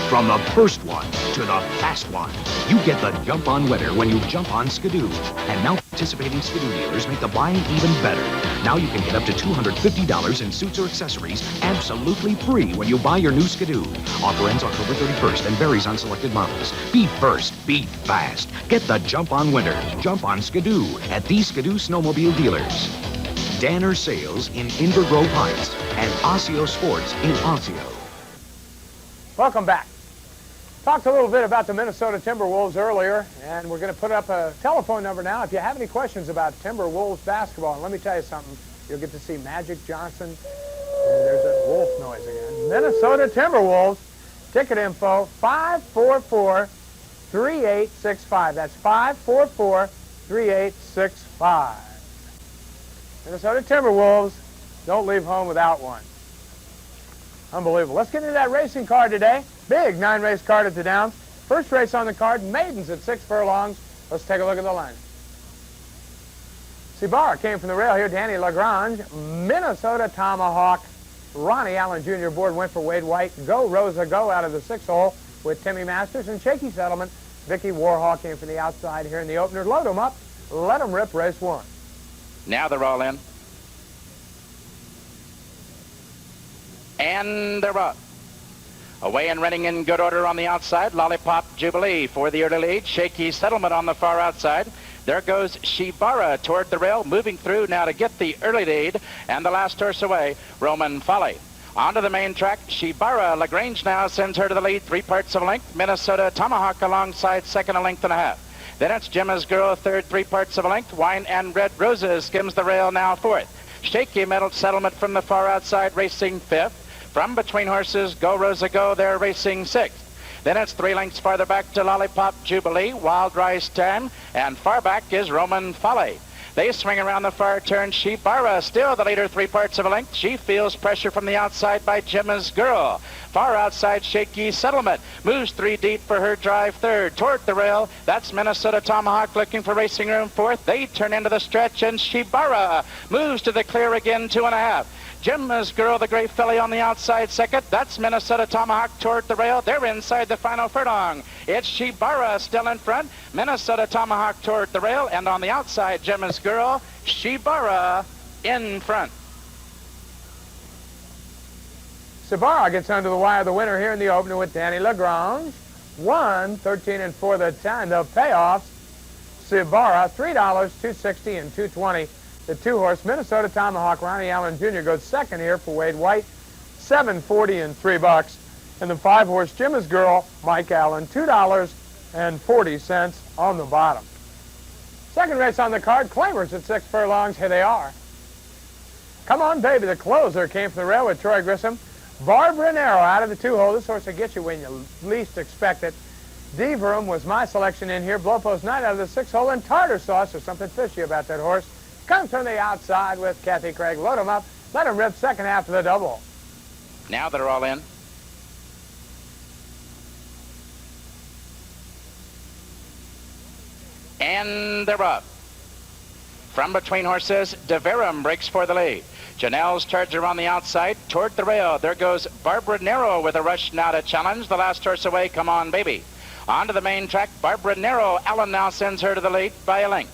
From the first one to the fast one, you get the jump on winner when you jump on Skidoo. And now participating Skidoo dealers make the buying even better. Now you can get up to $250 in suits or accessories absolutely free when you buy your new Skidoo. Offer ends October 31st and varies on selected models. Be first, be fast. Get the jump on winner. Jump on Skidoo at these Skidoo snowmobile dealers. Danner Sales in Inver Grove Heights and Osseo Sports in Osseo. Welcome back. Talked a little bit about the Minnesota Timberwolves earlier, and we're going to put up a telephone number now. If you have any questions about Timberwolves basketball, and let me tell you something, you'll get to see Magic Johnson. And there's a wolf noise again. Minnesota Timberwolves. Ticket info, 544-3865. That's 544-3865. Minnesota Timberwolves, don't leave home without one. Unbelievable. Let's get into that racing card today. Big 9-race card at the Downs. First race on the card, maidens at 6 furlongs. Let's take a look at the line. Cibar came from the rail here. Danny Lagrange, Minnesota Tomahawk. Ronnie Allen Jr. board went for Wade White. Go Rosa Go out of the 6th hole with Timmy Masters. And Shaky Settlement, Vicky Warhol came from the outside here in the opener. Load them up. Let them rip race 1. Now they're all in. And they're up. Away and running in good order on the outside. Lollipop Jubilee for the early lead. Shaky Settlement on the far outside. There goes Shibara toward the rail, moving through now to get the early lead. And the last horse away, Roman Folly. Onto the main track, Shibara. Lagrange now sends her to the lead, 3 parts of a length. Minnesota Tomahawk alongside, second, a length and a half. Then it's Gemma's Girl, third, 3 parts of a length. Wine and Red Roses skims the rail now, fourth. Shaky Metal Settlement from the far outside, racing fifth. From between horses, Go Rosa Go, they're racing sixth. Then it's 3 lengths farther back to Lollipop Jubilee, Wild Rice 10, and far back is Roman Folly. They swing around the far turn. Shibara still the leader, 3 parts of a length. She feels pressure from the outside by Gemma's Girl. Far outside, Shaky Settlement moves 3 deep for her drive third. Toward the rail, that's Minnesota Tomahawk looking for racing room fourth. They turn into the stretch, and Shibara moves to the clear again, 2.5. Gemma's Girl, the gray filly on the outside second. That's Minnesota Tomahawk toward the rail. They're inside the final furlong. It's Shibara still in front. Minnesota Tomahawk toward the rail. And on the outside, Gemma's Girl, Shibara in front. Shibara gets under the wire, the winner here in the opener with Danny Lagrange. 1, 13, and 4 the time. The payoffs, Shibara, $3, $2.60, and $2.20. The 2-horse Minnesota Tomahawk, Ronnie Allen Jr. goes second here for Wade White, $7.40 and $3. And the 5-horse Gemma's Girl, Mike Allen, $2.40 on the bottom. Second race on the card, Claimers at 6 furlongs. Here they are. Come on, baby. The closer came from the rail with Troy Grissom. Barbara Nero out of the 2-hole. This horse will get you when you least expect it. Deverum was my selection in here. Blowpost Night out of the 6th hole. And Tartar Sauce. There's something fishy about that horse. Comes from the outside with Kathy Craig. Load them up. Let them rip second half of the double. Now they're all in. And they're up. From between horses, Deverum breaks for the lead. Janelle's Charger on the outside. Toward the rail, there goes Barbara Nero with a rush now to challenge. The last horse away, Come On Baby. Onto the main track, Barbara Nero. Allen now sends her to the lead by a length.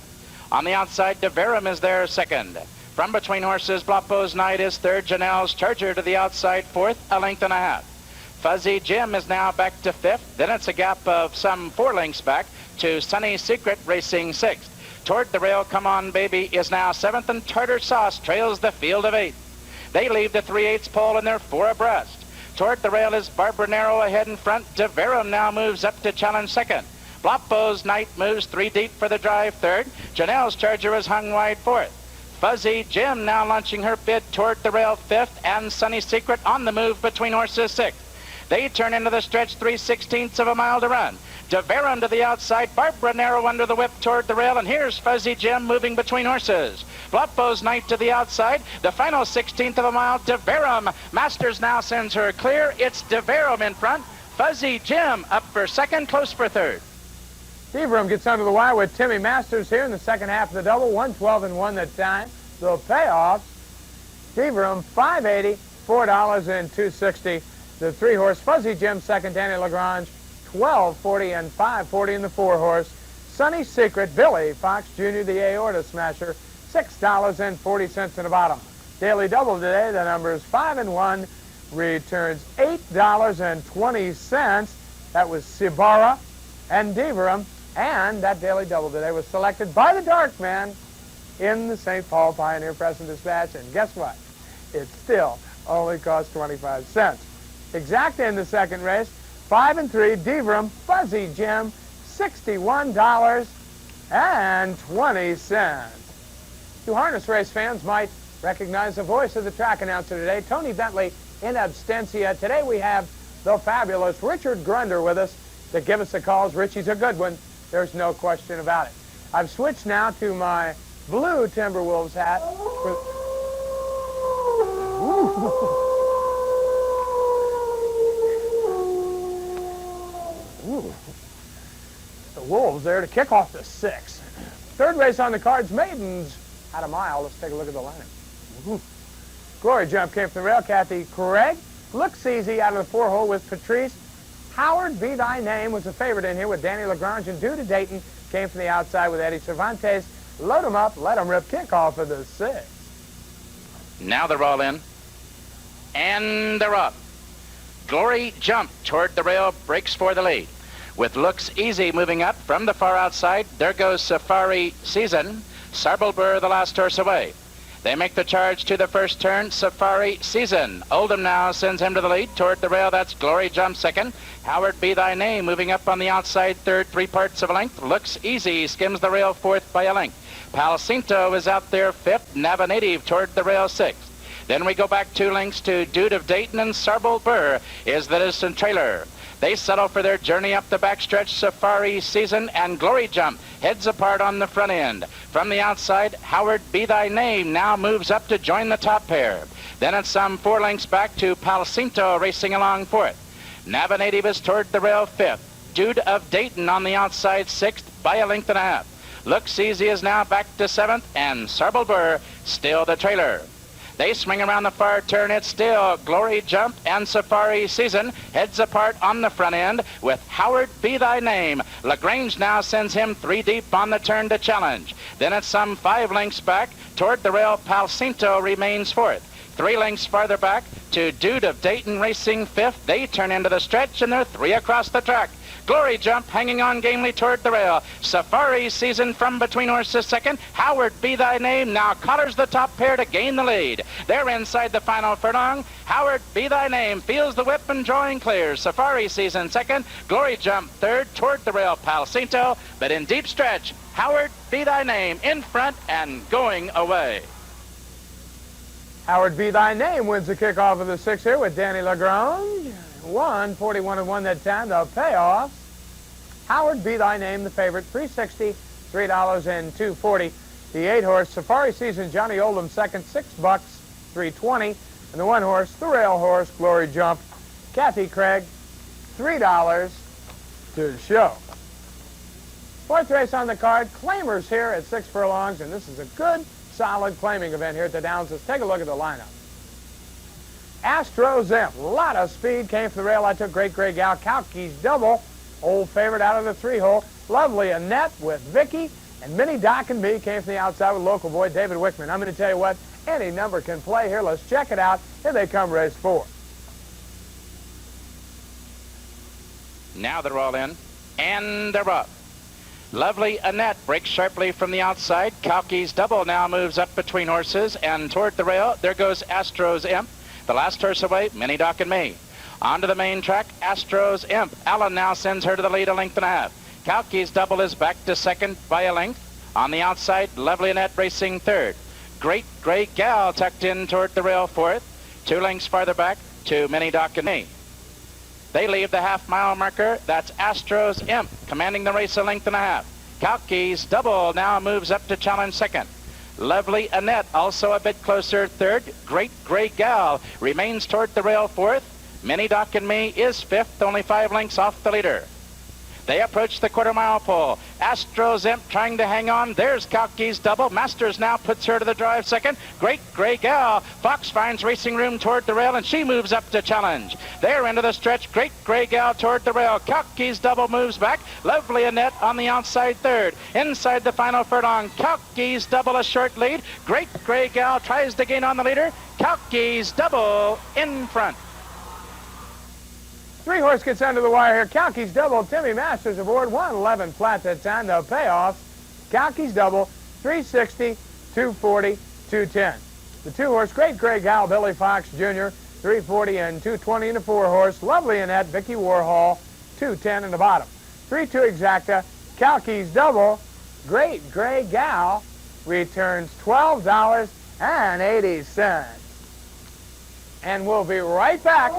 On the outside, Deverum is there second. From between horses, Bloppo's Night is third. Janelle's Charger to the outside, fourth, a length and a half. Fuzzy Jim is now back to fifth. Then it's a gap of some 4 lengths back to Sunny Secret racing sixth. Toward the rail, Come On Baby is now seventh, and Tartar Sauce trails the field of 8. They leave the 3/8 pole and they're 4 abreast. Toward the rail is Barbara Nero ahead in front. Deverum now moves up to challenge second. Bloppo's Night moves 3 deep for the drive third. Janelle's Charger is hung wide fourth. Fuzzy Jim now launching her bid toward the rail fifth, and Sunny Secret on the move between horses sixth. They turn into the stretch, 3/16 of a mile to run. Deverum to the outside, Barbara Nero under the whip toward the rail, and here's Fuzzy Jim moving between horses. Bloppo's Night to the outside, the final 16th of a mile, Deverum. Masters now sends her clear. It's Deverum in front. Fuzzy Jim up for second, close for third. Deverum gets under the wire with Timmy Masters here in the second half of the double, 112 and 1 that time. The payoffs, Deverum $5.80, $4 and $2.60. The 3-horse Fuzzy Jim second, Danny Lagrange, 12.40 and 5.40 in the 4-horse. Sunny Secret, Billy Fox Jr., the Aorta Smasher, $6.40 in the bottom. Daily double today, the number is 5 and 1, returns $8.20. That was Sibara and Deverum, and that daily double today was selected by the Dark Man in the St. Paul Pioneer Press and Dispatch, and guess what? It still only costs 25 cents. Exact in the second race, 5 and 3, Deverum, Fuzzy Jim, $61.20. You harness race fans might recognize the voice of the track announcer today, Tony Bentley in absentia. Today we have the fabulous Richard Grunder with us to give us the calls. Richie's a good one. There's no question about it. I've switched now to my blue Timberwolves hat. The Wolves there to kick off the 6th. Third race on the cards, Maidens at a mile. Let's take a look at the lineup. Glory Jump came from the rail. Kathy Craig looks easy out of the 4-hole with Patrice. Howard Be Thy Name was a favorite in here with Danny Lagrange, and Due to Dayton came from the outside with Eddie Cervantes. Load them up, let them rip, kickoff of the 6th. Now they're all in. And they're up. Glory Jump toward the rail, breaks for the lead. With Looks Easy moving up from the far outside, there goes Safari Season. Sarblebur, the last horse away. They make the charge to the first turn. Safari Season. Oldham now sends him to the lead. Toward the rail, that's Glory Jump second. Howard Be Thy Name moving up on the outside third, 3/4 of a length. Looks Easy skims the rail fourth by a length. Palcinto is out there fifth. Nava Native toward the rail sixth. Then we go back 2 lengths to Dude of Dayton, and Sarblebur is the distant trailer. They settle for their journey up the backstretch. Safari Season and Glory Jump heads apart on the front end. From the outside, Howard Be Thy Name now moves up to join the top pair. Then it's some 4 lengths back to Palcinto racing along fourth. Nava Native is toward the rail fifth. Dude of Dayton on the outside sixth by a length and a half. Looks Easy is now back to seventh, and Sarblebur still the trailer. They swing around the far turn. It's still Glory Jump and Safari Season heads apart on the front end with Howard Be Thy Name. Lagrange now sends him 3 deep on the turn to challenge. Then it's some 5 lengths back toward the rail. Palcinto remains fourth. 3 lengths farther back to Dude of Dayton racing fifth. They turn into the stretch, and they're 3 across the track. Glory Jump hanging on gamely toward the rail. Safari Season from between horses second. Howard Be Thy Name now collars the top pair to gain the lead. They're inside the final furlong. Howard Be Thy Name feels the whip and drawing clear. Safari Season second. Glory Jump third toward the rail. Palcinto, but in deep stretch, Howard Be Thy Name in front and going away. Howard Be Thy Name wins the kickoff of the 6th here with Danny Lagrange. 1:41 and 1 that time. The payoff. Howard Be Thy Name, the favorite, $3.60, $3 and $2.40. The 8-horse Safari Season, Johnny Oldham second, $6, $3.20. And the 1-horse, the rail horse, Glory Jump, Kathy Craig, $3 to show. 4th race on the card, claimers here at 6 furlongs, and this is a good, solid claiming event here at the Downs. Let's take a look at the lineup. Astro Zimp, a lot of speed, came from the rail. I took Great Gray Gal, Kalki's Double, old favorite out of the 3-hole. Lovely Annette with Vicky, and Minnie Doc and Me came from the outside with local boy David Wickman. I'm going to tell you what, any number can play here. Let's check it out. Here they come, race 4. Now they're all in, and they're up. Lovely Annette breaks sharply from the outside. Kalki's Double now moves up between horses, and toward the rail, there goes Astro's Imp. The last horse away, Minnie Doc and Me. Onto the main track, Astro's Imp. Alan now sends her to the lead a length and a half. Kalki's Double is back to second by a length. On the outside, Lovely Annette racing third. Great Gray Gal tucked in toward the rail fourth. 2 lengths farther back to Minnie Doc and Me. They leave the half-mile marker. That's Astro's Imp commanding the race a length and a half. Kalki's Double now moves up to challenge second. Lovely Annette also a bit closer third. Great Gray Gal remains toward the rail fourth. Minnie Doc and Me is fifth, only 5 lengths off the leader. They approach the quarter-mile pole. Astro's Imp trying to hang on. There's Kalki's Double. Masters now puts her to the drive second. Great Gray Gal. Fox finds racing room toward the rail, and she moves up to challenge. They're into the stretch. Great Gray Gal toward the rail. Kalki's double moves back. Lovely Annette on the outside third. Inside the final furlong, Kalki's double a short lead. Great Gray Gal tries to gain on the leader. Kalki's double in front. 3-horse gets under the wire here. Kalki's double. Timmy Masters aboard. 111 flat that time. The payoffs. Kalki's double. 360, 240, 210. The 2-horse, Great Gray Gal, Billy Fox Jr., 340 and 220 in the 4-horse. Lovely Annette, Vicky Warhol, 210 in the bottom. 3-2 Exacta, Kalki's double, Great Gray Gal returns $12.80. And we'll be right back.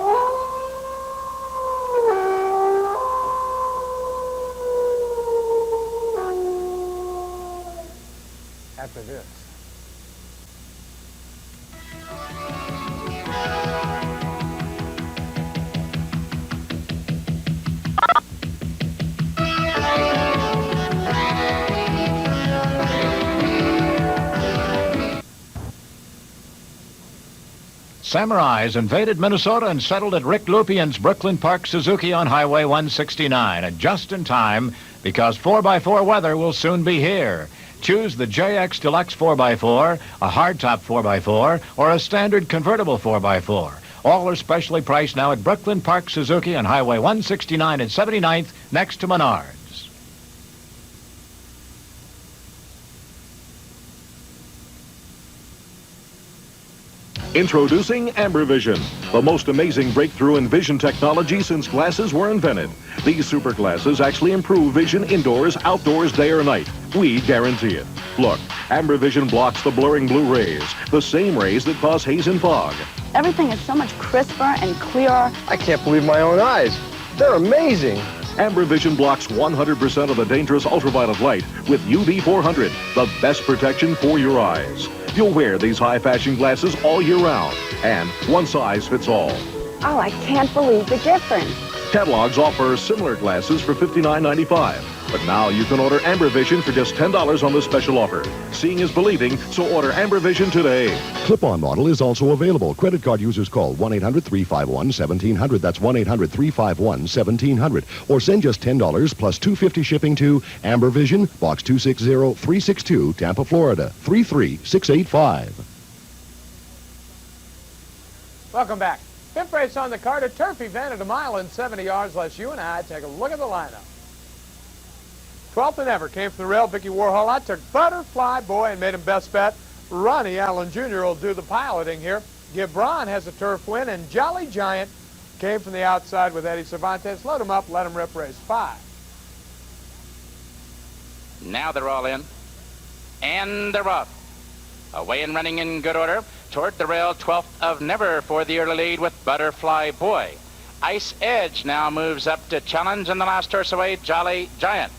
After this. Samurais invaded Minnesota and settled at Rick Lupien's Brooklyn Park Suzuki on Highway 169, and just in time because 4x4 weather will soon be here. Choose the JX Deluxe 4x4, a hardtop 4x4, or a standard convertible 4x4. All are specially priced now at Brooklyn Park Suzuki on Highway 169 and 79th next to Menards. Introducing Amber Vision, the most amazing breakthrough in vision technology since glasses were invented. These super glasses actually improve vision indoors, outdoors, day or night. We guarantee it. Look, Amber Vision blocks the blurring blue rays, the same rays that cause haze and fog. Everything is so much crisper and clearer. I can't believe my own eyes. They're amazing. Amber Vision blocks 100% of the dangerous ultraviolet light with UV 400, the best protection for your eyes. You'll wear these high-fashion glasses all year round, and one size fits all. Oh, I can't believe the difference. Catalogs offer similar glasses for $59.95, but now you can order Amber Vision for just $10 on this special offer. Seeing is believing, so order Amber Vision today. Clip-on model is also available. Credit card users call 1-800-351-1700. That's 1-800-351-1700. Or send just $10 plus $2.50 shipping to Amber Vision, Box 260-362, Tampa, Florida, 33685. Welcome back. Fifth race on the card, a turf event at a mile and 70 yards. Let's you and I take a look at the lineup. 12th and ever came from the rail, Vicky Warhol. I took Butterfly Boy and made him best bet. Ronnie Allen Jr. will do the piloting here. Gibran has a turf win, and Jolly Giant came from the outside with Eddie Cervantes. Load him up, let him rip race 5. Now they're all in. And they're off. Away and running in good order. Toward the rail, 12th of Never for the early lead with Butterfly Boy. Ice Edge now moves up to challenge, and the last horse away, Jolly Giant.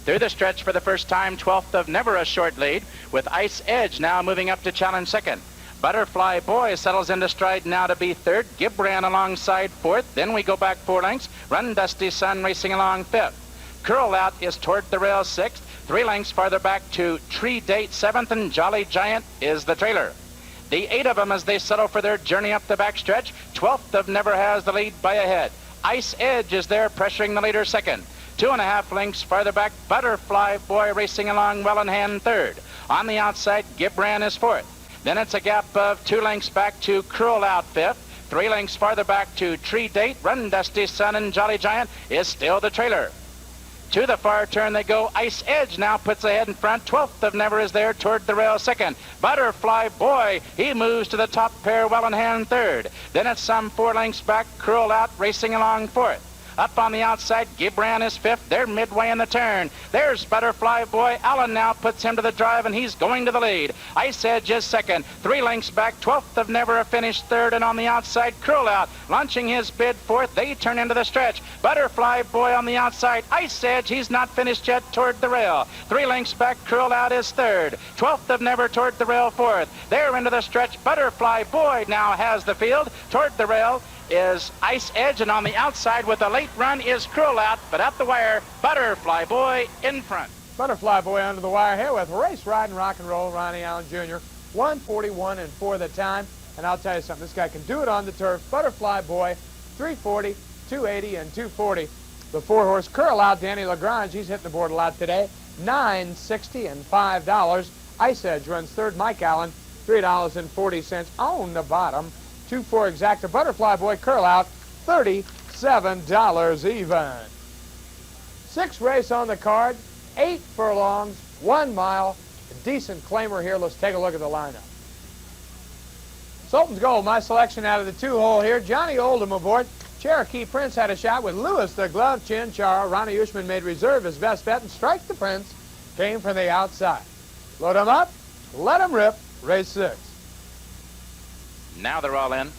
Through the stretch for the first time, 12th of Never a short lead, with Ice Edge now moving up to challenge second. Butterfly Boy settles into stride now to be third. Gibran alongside fourth. Then we go back 4 lengths. Run Dusty Sun racing along fifth. Curl Out is toward the rail sixth. 3 lengths farther back to Tree Date seventh, and Jolly Giant is the trailer. The 8 of them as they settle for their journey up the backstretch. 12th of Never has the lead by a head. Ice Edge is there pressuring the leader second. 2.5 lengths farther back, Butterfly Boy racing along well in hand third. On the outside, Gibran is fourth. Then it's a gap of 2 lengths back to Curl Out fifth. 3 lengths farther back to Tree Date. Run Dusty Sun, and Jolly Giant is still the trailer. To the far turn they go. Ice Edge now puts ahead in front. 12th of Never is there toward the rail second. Butterfly Boy, he moves to the top pair well in hand third. Then it's some 4 lengths back. Curl Out racing along fourth. Up on the outside, Gibran is fifth. They're midway in the turn. There's Butterfly Boy. Allen now puts him to the drive, and he's going to the lead. Ice Edge is second. 3 lengths back. 12th of Never finished third, and on the outside, Curl Out launching his bid fourth. They turn into the stretch. Butterfly Boy on the outside. Ice Edge, he's not finished yet toward the rail. 3 lengths back. Curl Out is third. 12th of Never toward the rail fourth. They're into the stretch. Butterfly Boy now has the field. Toward the rail is Ice Edge, and on the outside with a late run is Curl Out, but at the wire, Butterfly Boy in front. Butterfly Boy under the wire here with race riding rock and roll Ronnie Allen Jr. 141 and 4 the time. And I'll tell you something, this guy can do it on the turf. Butterfly Boy 340, 280, and 240. The four-horse Curl Out, Danny Lagrange, he's hitting the board a lot today. $9.60 and $5. Ice Edge runs third. Mike Allen, $3.40 on the bottom. 2-4 Exacta Butterfly Boy Curl Out, $37 even. 6 race on the card, 8 furlongs, 1 mile. A decent claimer here. Let's take a look at the lineup. Sultan's Gold, my selection out of the 2-hole here. Johnny Oldham aboard. Cherokee Prince had a shot with Lewis the Glove Chinchara. Ronnie Ushman made Reserve his best bet, and Strike the Prince came from the outside. Load him up, let him rip, race 6. Now they're all in.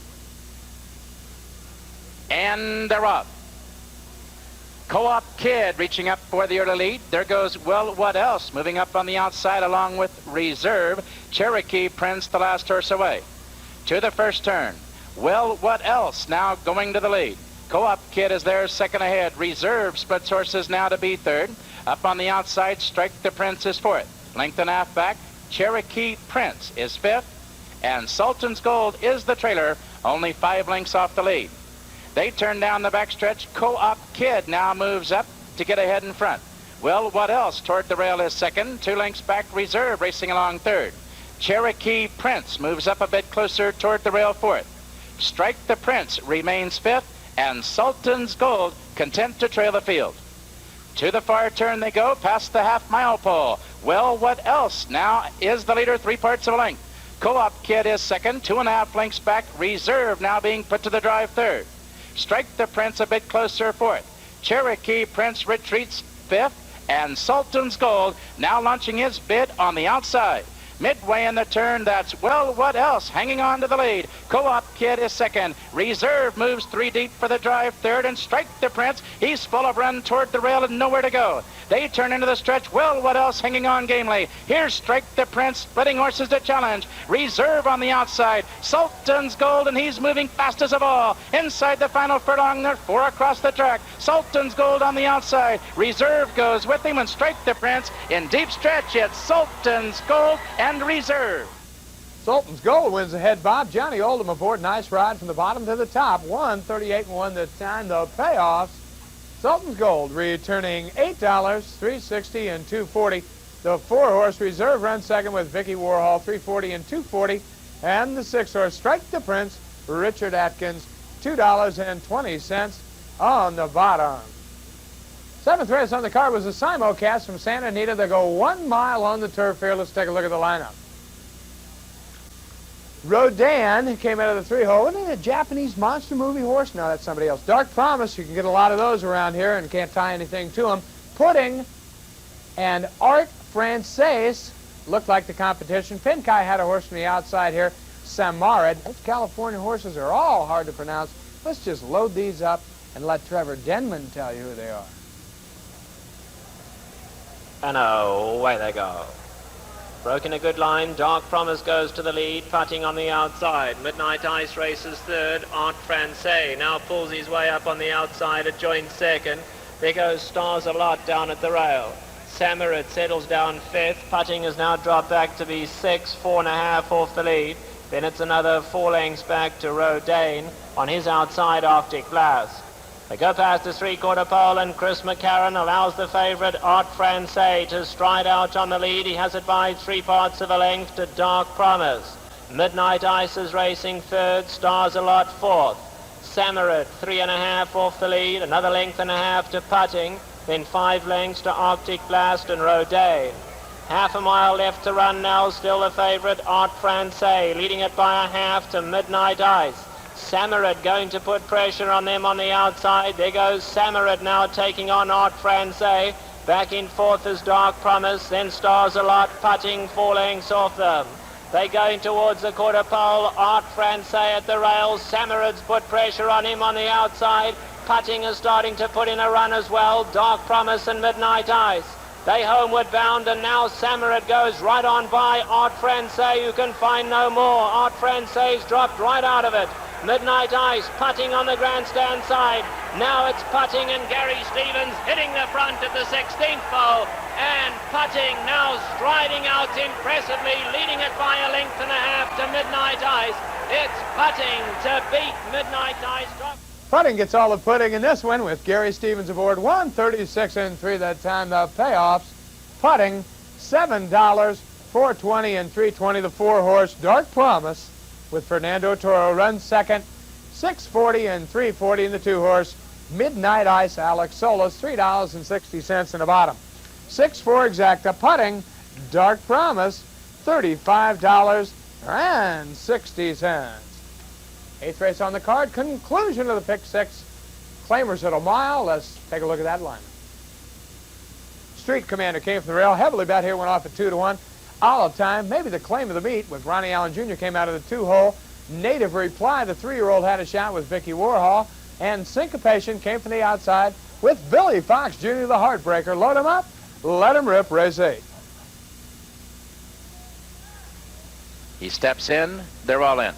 And they're up. Co-op Kid reaching up for the early lead. There goes Well What Else moving up on the outside along with Reserve. Cherokee Prince the last horse away. To the first turn. Well What Else now going to the lead. Co-op Kid is there second ahead. Reserve splits horses now to be third. Up on the outside, Strike the Prince is fourth. Length and a half back. Cherokee Prince is fifth. And Sultan's Gold is the trailer, only 5 lengths off the lead. They turn down the backstretch. Co-op Kid now moves up to get ahead in front. Well, What Else toward the rail is second. 2 lengths back, Reserve racing along third. Cherokee Prince moves up a bit closer toward the rail fourth. Strike the Prince remains fifth, and Sultan's Gold content to trail the field. To the far turn they go, past the half-mile pole. Well, What Else now is the leader, 3 parts of a length. Co-op Kid is second, 2.5 lengths back. Reserve now being put to the drive third. Strike the Prince a bit closer fourth. Cherokee Prince retreats fifth, and Sultan's Gold now launching his bid on the outside. Midway in the turn, that's Well What Else hanging on to the lead. Co-op Kid is second. Reserve moves 3 deep for the drive third, and Strike the Prince, he's full of run toward the rail and nowhere to go. They turn into the stretch. Well What Else hanging on gamely. Here's Strike the Prince splitting horses to challenge. Reserve on the outside. Sultan's Gold, and he's moving fastest of all. Inside the final furlong, there are 4 across the track. Sultan's Gold on the outside. Reserve goes with him, and Strike the Prince in deep stretch. It's Sultan's Gold and Reserve. Sultan's Gold wins the head bob. Johnny Oldham aboard. Nice ride from the bottom to the top. 1:38.1 the time. The payoffs. Sultan's Gold returning $8, $3.60 and $2.40. The 4-horse Reserve runs second with Vicky Warhol, $3.40 and $2.40. And the 6-horse Strike the Prince, Richard Atkins, $2.20 on the bottom. 7th race on the card was a Simulcast from Santa Anita. They go 1 mile on the turf here. Let's take a look at the lineup. Rodan came out of the 3-hole. Isn't it a Japanese monster movie horse? No, that's somebody else. Dark Promise, you can get a lot of those around here and can't tie anything to them. Pudding and Art Francaise looked like the competition. Pinkai had a horse from the outside here, Samarid. Those California horses are all hard to pronounce. Let's just load these up and let Trevor Denman tell you who they are. And away they go. Broken a good line. Dark Promise goes to the lead, putting on the outside. Midnight Ice races third. Art Francaise now pulls his way up on the outside at joint second. There goes Stars a Lot down at the rail. Samarid settles down fifth. Putting has now dropped back to be 6, 4.5 off the lead. Then it's another 4 lengths back to Rodane. On his outside, Arctic Blast. They go past the 3/4 pole, and Chris McCarran allows the favourite Art Francaise to stride out on the lead. He has it by 3 parts of a length to Dark Promise. Midnight Ice is racing third. Stars a Lot fourth. Samarid 3.5 off the lead. Another length and a half to Putting. Then 5 lengths to Arctic Blast and Rodane. Half a mile left to run now. Still the favourite Art Francaise, leading it by a half to Midnight Ice. Samarid going to put pressure on them on the outside. There goes Samarid now taking on Art Francaise. Back in fourth is Dark Promise. Then Stars a Lot, Putting 4 lengths off them. They going towards the 1/4 pole. Art Francaise at the rails. Samarid's put pressure on him on the outside. Putting is starting to put in a run as well. Dark Promise and Midnight Ice. They homeward bound, and now Samarid goes right on by Art Francaise, who can find no more. Art Francaise's dropped right out of it. Midnight Ice, Putting on the grandstand side. Now it's Putting and Gary Stevens hitting the front at the 16th pole. And Putting now striding out impressively, leading it by a length and a half to Midnight Ice. It's Putting to beat Midnight Ice. Putting gets all the pudding in this one with Gary Stevens aboard. 136 and 3 that time. The payoffs. Putting $7, $4.20 and $3.20. The 4-horse Dark Promise with Fernando Toro runs second. $6.40 and $3.40 in the 2-horse Midnight Ice Alex Solis. $3.60 in the bottom. 6-4 Exacta. Putting Dark Promise. $35.60. Eighth race on the card. Conclusion of the pick six. Claimers at a mile. Let's take a look at that line. Street Commander came from the rail. Heavily bet here, went off at 2-1. Allatime, maybe the claim of the meet with Ronnie Allen Jr. came out of the 2-hole. Native Reply, the 3-year-old, had a shot with Vicky Warhol. And Syncopation came from the outside with Billy Fox Jr., the Heartbreaker. Load him up, let him rip, race 8. He steps in. They're all in.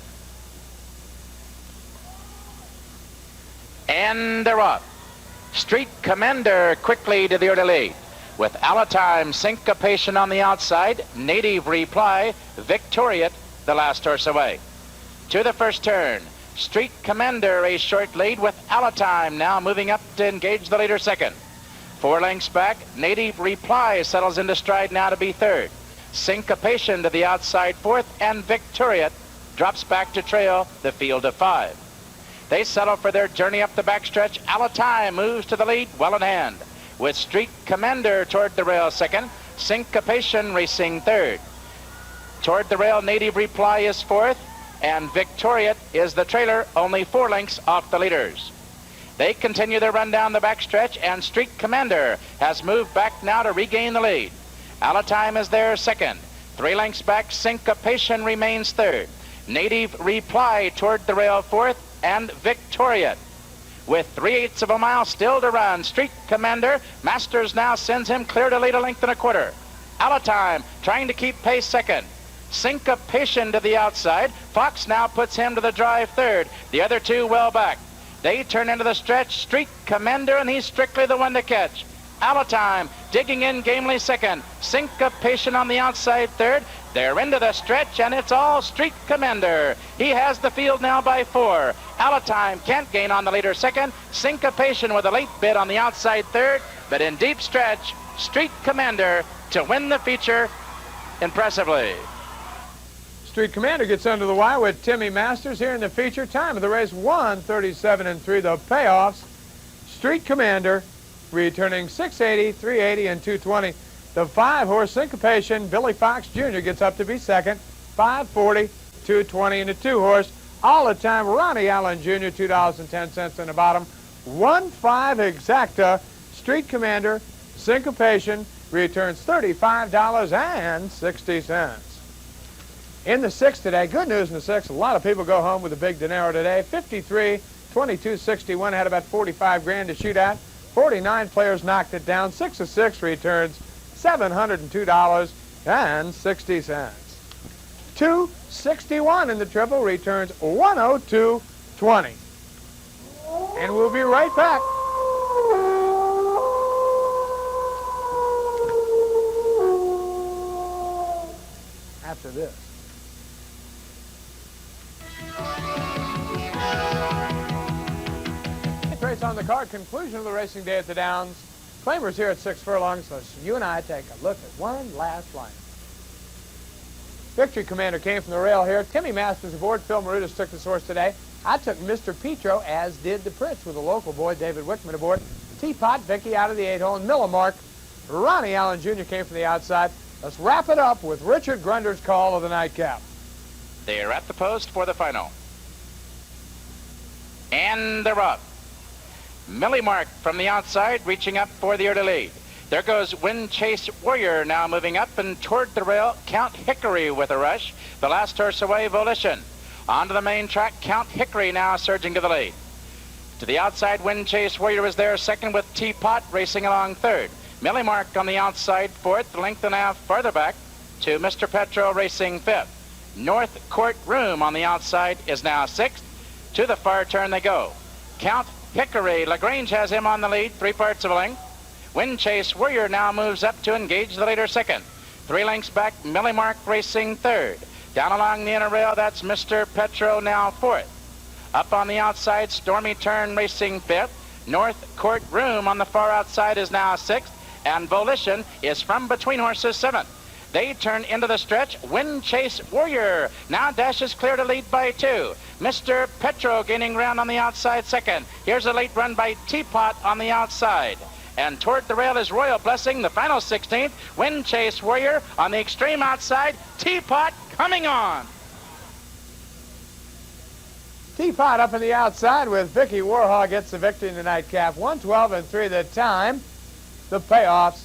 And they're off. Street Commander quickly to the early lead. With Allatime, Syncopation on the outside. Native Reply, Victoriate, the last horse away. To the first turn. Street Commander a short lead with Allatime now moving up to engage the leader second. 4 lengths back. Native Reply settles into stride now to be third. Syncopation to the outside fourth, and Victoriate drops back to trail the field of 5. They settle for their journey up the backstretch. Allatime moves to the lead, well in hand, with Street Commander toward the rail second, Syncopation racing third. Toward the rail, Native Reply is fourth, and Victoriate is the trailer, only 4 lengths off the leaders. They continue their run down the backstretch, and Street Commander has moved back now to regain the lead. Allatime is there second. 3 lengths back, Syncopation remains third. Native Reply toward the rail fourth, and Victoriate. With 3/8 of a mile still to run, Street Commander, Masters now sends him clear to lead a length and a quarter. Allatime trying to keep pace second. Syncopation to the outside. Fox now puts him to the drive third. The other 2 well back. They turn into the stretch. Street Commander, and he's strictly the one to catch. Allatime digging in gamely second. Syncopation on the outside third. They're into the stretch, and it's all Street Commander. He has the field now by 4. Allatime can't gain on the leader second. Syncopation with a late bid on the outside third, but in deep stretch, Street Commander to win the feature impressively. Street Commander gets under the wire with Timmy Masters here in the feature. Time of the race, 137 and 3. The payoffs, Street Commander returning 680, 380, and 220. The 5-horse Syncopation, Billy Fox Jr. gets up to be second, 540, 220, and the 2-horse Allatime, Ronnie Allen Jr., $2.10 in the bottom. 1-5 Exacta, Street Commander, Syncopation returns $35.60. In the 6 today, good news in the 6, a lot of people go home with a big dinero today. 53, 2261 had about 45 grand to shoot at. 49 players knocked it down. 6 of 6 returns $702.60. 261 in the triple returns 102.20. And we'll be right back. After this. Race on the card, conclusion of the racing day at the Downs. Claimers here at 6 furlongs, so you and I take a look at one last line. Victory Commander came from the rail here. Timmy Masters aboard. Phil Marudas took this horse today. I took Mr. Petro, as did the Prince, with a local boy, David Wickman, aboard. Teapot, Vicky out of the 8-hole, and Millimark. Ronnie Allen Jr. came from the outside. Let's wrap it up with Richard Grunder's call of the nightcap. They are at the post for the final. And they're up. Millimark from the outside, reaching up for the early lead. There goes Wind Chase Warrior now moving up, and toward the rail, Count Hickory with a rush. The last horse away, Volition. Onto the main track, Count Hickory now surging to the lead. To the outside, Wind Chase Warrior is there second, with Teapot racing along third. Millimark on the outside fourth, length and a half farther back to Mr. Petro racing fifth. North Court Room on the outside is now sixth. To the far turn they go. Count Hickory, LaGrange has him on the lead, 3/4 of a length. Wind Chase Warrior now moves up to engage the leader second. 3 lengths back, Millimark racing third. Down along the inner rail, that's Mr. Petro now fourth. Up on the outside, Stormy Turn racing 5th. North Court Room on the far outside is now 6th. And Volition is from between horses 7th. They turn into the stretch. Wind Chase Warrior now dashes clear to lead by 2. Mr. Petro gaining ground on the outside 2nd. Here's a late run by Teapot on the outside. And toward the rail is Royal Blessing, the final 16th. Wind Chase Warrior on the extreme outside. Teapot coming on. Teapot up in the outside with Vicky Warhol gets the victory in the nightcap. 1:12 and 3 the time. The payoffs.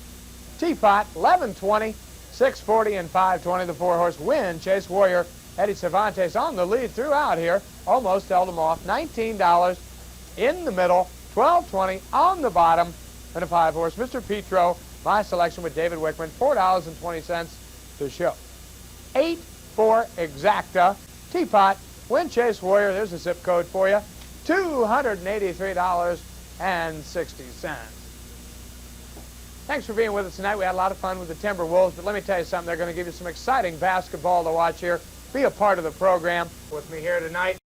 Teapot 11:20, 6:40 and 5:20. The 4-horse Wind Chase Warrior. Eddie Cervantes on the lead throughout here. Almost held him off. $19 in the middle. 12:20 on the bottom. And a 5-horse Mr. Petro. My selection with David Wickman. $4.20 to show. 8-4 exacta. Teapot. Wind Chase Warrior, there's a zip code for you, $283.60. Thanks for being with us tonight. We had a lot of fun with the Timberwolves, but let me tell you something. They're going to give you some exciting basketball to watch here. Be a part of the program with me here tonight.